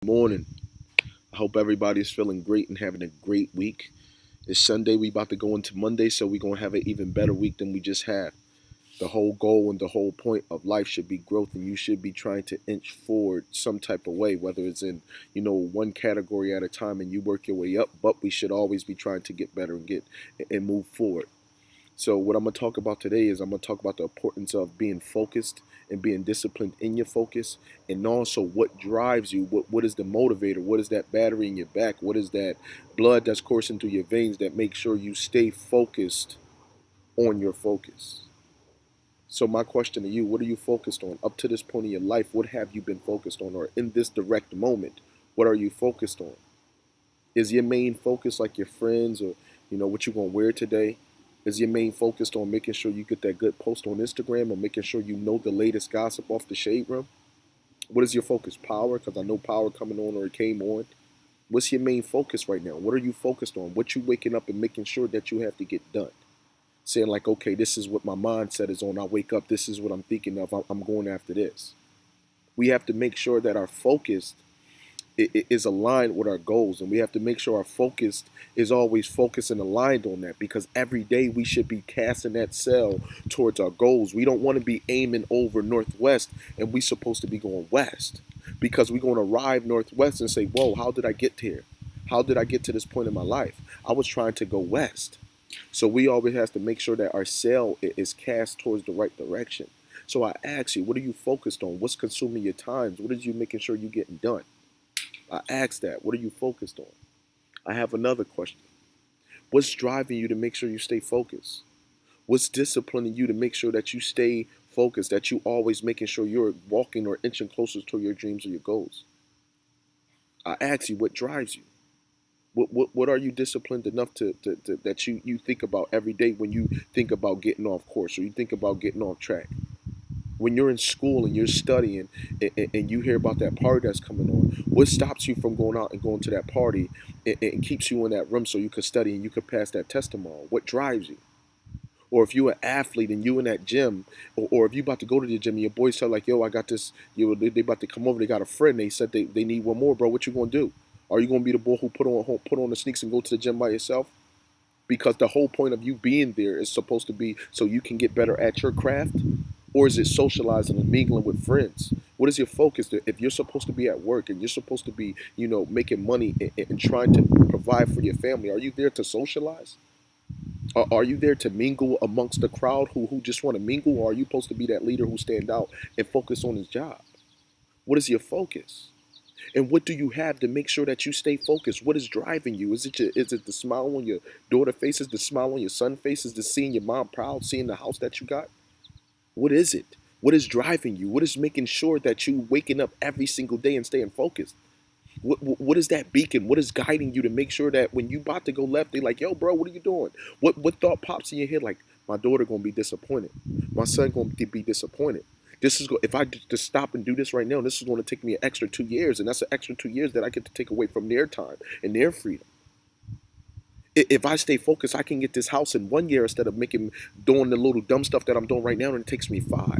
Morning. I hope everybody's feeling great and having a great week. It's Sunday. We about to go into Monday, so we're gonna have an even better week than we just had. The whole goal and the whole point of life should be growth, and you should be trying to inch forward some type of way, whether it's in one category at a time, and you work your way up. But we should always be trying to get better and get and move forward. So what I'm going to talk about today is I'm going to talk about the importance of being focused and being disciplined in your focus, and also what drives you. What is the motivator? What is that battery in your back? What is that blood that's coursing through your veins that makes sure you stay focused on your focus? So my question to you, what are you focused on? Up to this point in your life, what have you been focused on? Or in this direct moment, what are you focused on? Is your main focus like your friends, or what you're gonna wear today? Is your main focus on making sure you get that good post on Instagram, or making sure you know the latest gossip off the shade room? What is your focus? Power? Because I know power coming on or it came on. What's your main focus right now? What are you focused on? What you waking up and making sure that you have to get done? Saying like, okay, this is what my mindset is on. I wake up, this is what I'm thinking of. I'm going after this. We have to make sure that our focus is aligned with our goals, and we have to make sure our focus is always focused and aligned on that, because every day we should be casting that sail towards our goals. We don't want to be aiming over northwest and we supposed to be going west, because we're going to arrive northwest and say, whoa, how did I get here? How did I get to this point in my life? I was trying to go west. So we always have to make sure that our sail is cast towards the right direction. So I ask you, what are you focused on? What's consuming your times? What is you making sure you're getting done? I asked that. What are you focused on? I have another question. What's driving you to make sure you stay focused? What's disciplining you to make sure that you stay focused, that you always making sure you're walking or inching closer to your dreams or your goals? I ask you, what drives you? What are you disciplined enough to that you think about every day when you think about getting off course, or you think about getting off track? When you're in school and you're studying, and you hear about that party that's coming on, what stops you from going out and going to that party, and keeps you in that room so you can study and you can pass that test tomorrow? What drives you? Or if you're an athlete and you in that gym, or if you about to go to the gym and your boys tell like, yo, I got this, they about to come over, they got a friend, they said they need one more, bro, what you gonna do? Are you gonna be the boy who put on the sneaks and go to the gym by yourself? Because the whole point of you being there is supposed to be so you can get better at your craft. Or is it socializing and mingling with friends? What is your focus? If you're supposed to be at work and you're supposed to be, making money and trying to provide for your family, are you there to socialize? Are you there to mingle amongst the crowd who just want to mingle? Or are you supposed to be that leader who stand out and focus on his job? What is your focus? And what do you have to make sure that you stay focused? What is driving you? Is it the smile on your daughter face? Is the smile on your son face? Is the seeing your mom proud, seeing the house that you got? What is it? What is driving you? What is making sure that you waking up every single day and staying focused? What is that beacon? What is guiding you to make sure that when you about to go left, they like, yo, bro, what are you doing? What thought pops in your head like, my daughter gonna be disappointed, my son gonna be disappointed. If I just stop and do this right now, this is going to take me an extra 2 years, and that's an extra 2 years that I get to take away from their time and their freedom. If I stay focused, I can get this house in 1 year instead of doing the little dumb stuff that I'm doing right now, and it takes me 5.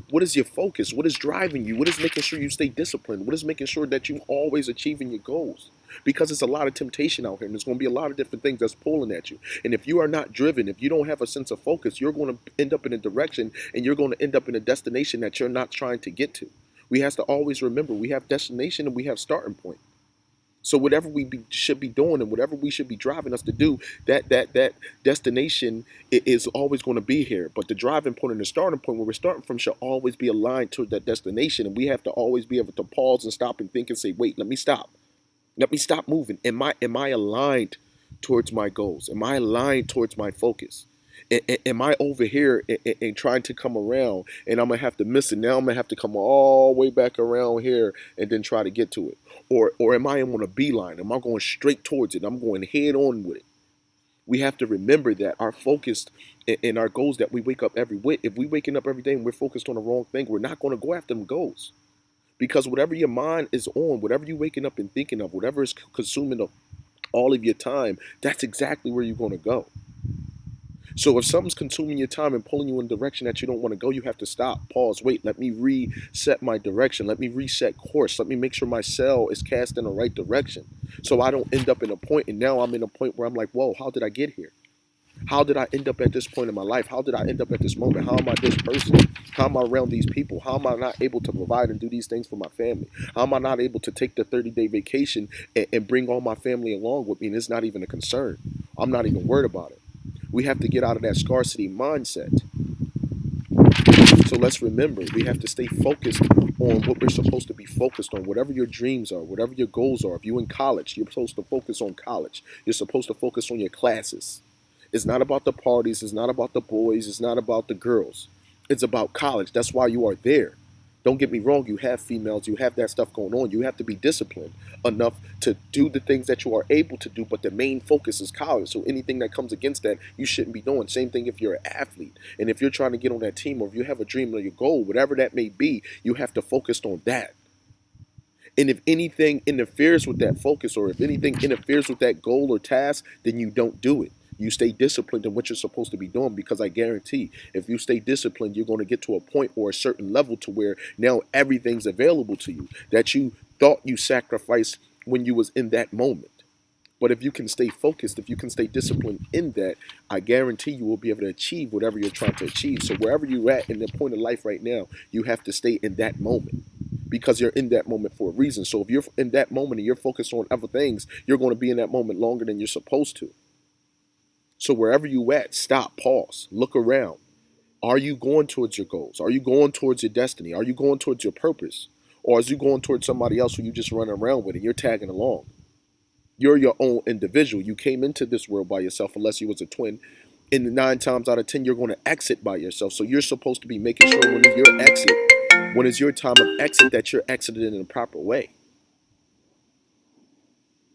What is your focus? What is driving you? What is making sure you stay disciplined? What is making sure that you always achieving your goals? Because it's a lot of temptation out here, and there's going to be a lot of different things that's pulling at you. And if you are not driven, if you don't have a sense of focus, you're going to end up in a direction, and you're going to end up in a destination that you're not trying to get to. We have to always remember we have destination and we have starting point. So whatever should be doing and whatever we should be driving us to do, that destination is always going to be here. But the driving point and the starting point where we're starting from should always be aligned to that destination. And we have to always be able to pause and stop and think and say, wait, let me stop. Let me stop moving. Am I aligned towards my goals? Am I aligned towards my focus? Am I over here and trying to come around, and I'm gonna have to miss it? Now I'm gonna have to come all the way back around here and then try to get to it, or am I on a beeline? Am I going straight towards it? I'm going head on with it. We have to remember that our focus and our goals that we wake up if we waking up every day and we're focused on the wrong thing, we're not going to go after them goals, because whatever your mind is on, whatever you're waking up and thinking of, whatever is consuming all of your time, that's exactly where you're going to go. So if something's consuming your time and pulling you in a direction that you don't want to go, you have to stop, pause, wait, let me reset my direction, let me reset course, let me make sure my cell is cast in the right direction. So I don't end up in a point, and now I'm in a point where I'm like, whoa, how did I get here? How did I end up at this point in my life? How did I end up at this moment? How am I this person? How am I around these people? How am I not able to provide and do these things for my family? How am I not able to take the 30-day vacation and bring all my family along with me? And it's not even a concern. I'm not even worried about it. We have to get out of that scarcity mindset. So let's remember, we have to stay focused on what we're supposed to be focused on. Whatever your dreams are, whatever your goals are. If you're in college, you're supposed to focus on college. You're supposed to focus on your classes. It's not about the parties. It's not about the boys. It's not about the girls. It's about college. That's why you are there. Don't get me wrong, you have females, you have that stuff going on. You have to be disciplined enough to do the things that you are able to do, but the main focus is college. So anything that comes against that, you shouldn't be doing. Same thing if you're an athlete. And if you're trying to get on that team, or if you have a dream or your goal, whatever that may be, you have to focus on that. And if anything interferes with that focus, or if anything interferes with that goal or task, then you don't do it. You stay disciplined in what you're supposed to be doing, because I guarantee if you stay disciplined, you're going to get to a point or a certain level to where now everything's available to you that you thought you sacrificed when you was in that moment. But if you can stay focused, if you can stay disciplined in that, I guarantee you will be able to achieve whatever you're trying to achieve. So wherever you're at in the point of life right now, you have to stay in that moment, because you're in that moment for a reason. So if you're in that moment and you're focused on other things, you're going to be in that moment longer than you're supposed to. So wherever you at, stop, pause, look around. Are you going towards your goals? Are you going towards your destiny? Are you going towards your purpose? Or is you going towards somebody else who you just running around with and you're tagging along? You're your own individual. You came into this world by yourself, unless you was a twin. And 9 times out of 10, you're going to exit by yourself. So you're supposed to be making sure when it's your exit, when it's your time of exit, that you're exited in a proper way.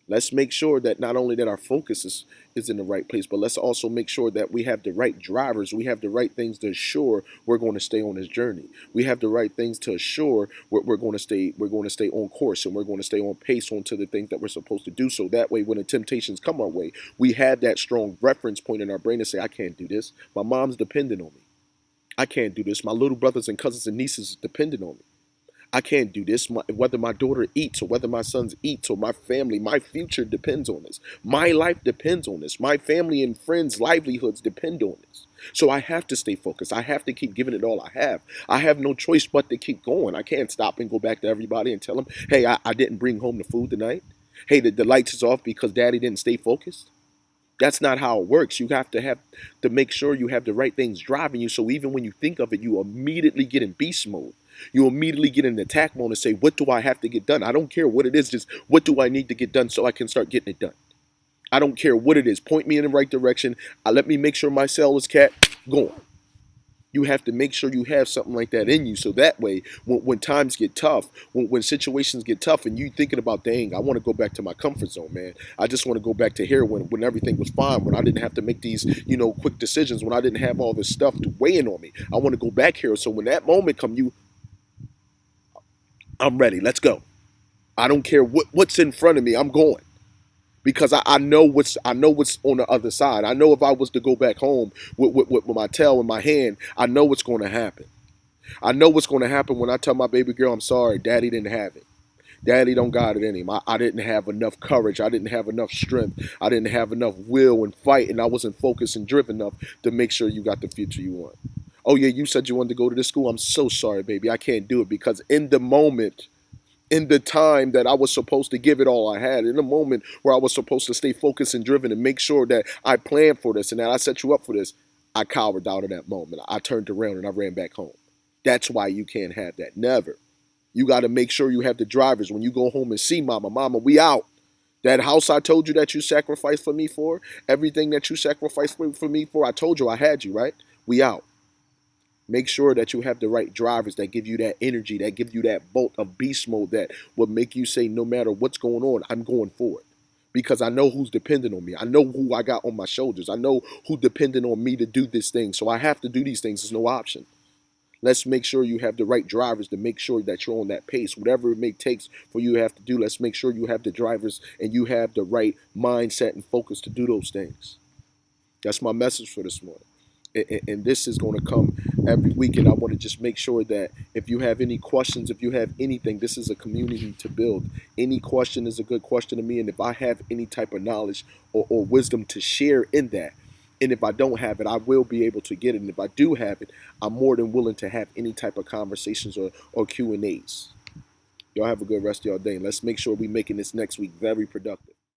Let's make sure that not only that our focus is in the right place, but let's also make sure that we have the right drivers. We have the right things to assure we're going to stay on this journey. We have the right things to assure we're going to stay on course, and we're going to stay on pace onto the things that we're supposed to do. So that way, when the temptations come our way, we have that strong reference point in our brain to say, I can't do this. My mom's dependent on me. I can't do this. My little brothers and cousins and nieces is dependent on me. I can't do this. Whether my daughter eats, or whether my sons eats, or my family, my future depends on this. My life depends on this. My family and friends' livelihoods depend on this. So I have to stay focused. I have to keep giving it all I have. I have no choice but to keep going. I can't stop and go back to everybody and tell them, hey, I didn't bring home the food tonight. Hey, the lights is off because daddy didn't stay focused. That's not how it works. You have to make sure you have the right things driving you. So even when you think of it, you immediately get in beast mode. You immediately get in attack mode and say, what do I have to get done? I don't care what it is. Just what do I need to get done so I can start getting it done? I don't care what it is. Point me in the right direction. Let me make sure my cell is going. You have to make sure you have something like that in you, so that way, when times get tough, when situations get tough, and you thinking about, dang, I want to go back to my comfort zone, man. I just want to go back to here when everything was fine, when I didn't have to make these, quick decisions, when I didn't have all this stuff weighing on me. I want to go back here. So when that moment come, I'm ready. Let's go. I don't care what's in front of me. I'm going. Because I know what's on the other side. I know if I was to go back home with my tail in my hand, I know what's going to happen. I know what's going to happen when I tell my baby girl, I'm sorry, daddy didn't have it. Daddy don't got it in him. I didn't have enough courage. I didn't have enough strength. I didn't have enough will and fight, and I wasn't focused and driven enough to make sure you got the future you want. Oh yeah, you said you wanted to go to this school. I'm so sorry, baby. I can't do it, because in the moment, in the time that I was supposed to give it all I had, in the moment where I was supposed to stay focused and driven and make sure that I planned for this and that I set you up for this, I cowered out in that moment. I turned around and I ran back home. That's why you can't have that. Never. You got to make sure you have the drivers when you go home and see mama. Mama, we out. That house I told you that you sacrificed for me for, everything that you sacrificed for me for, I told you I had you, right? We out. Make sure that you have the right drivers that give you that energy, that give you that bolt of beast mode that will make you say, no matter what's going on, I'm going for it. Because I know who's dependent on me. I know who I got on my shoulders. I know who dependent on me to do this thing. So I have to do these things. There's no option. Let's make sure you have the right drivers to make sure that you're on that pace. Whatever it may take for you to have to do, let's make sure you have the drivers and you have the right mindset and focus to do those things. That's my message for this morning. And this is going to come every week. And I want to just make sure that if you have any questions, if you have anything, this is a community to build. Any question is a good question to me. And if I have any type of knowledge or wisdom to share in that, and if I don't have it, I will be able to get it. And if I do have it, I'm more than willing to have any type of conversations or Q&As. Y'all have a good rest of your day. And let's make sure we're making this next week very productive.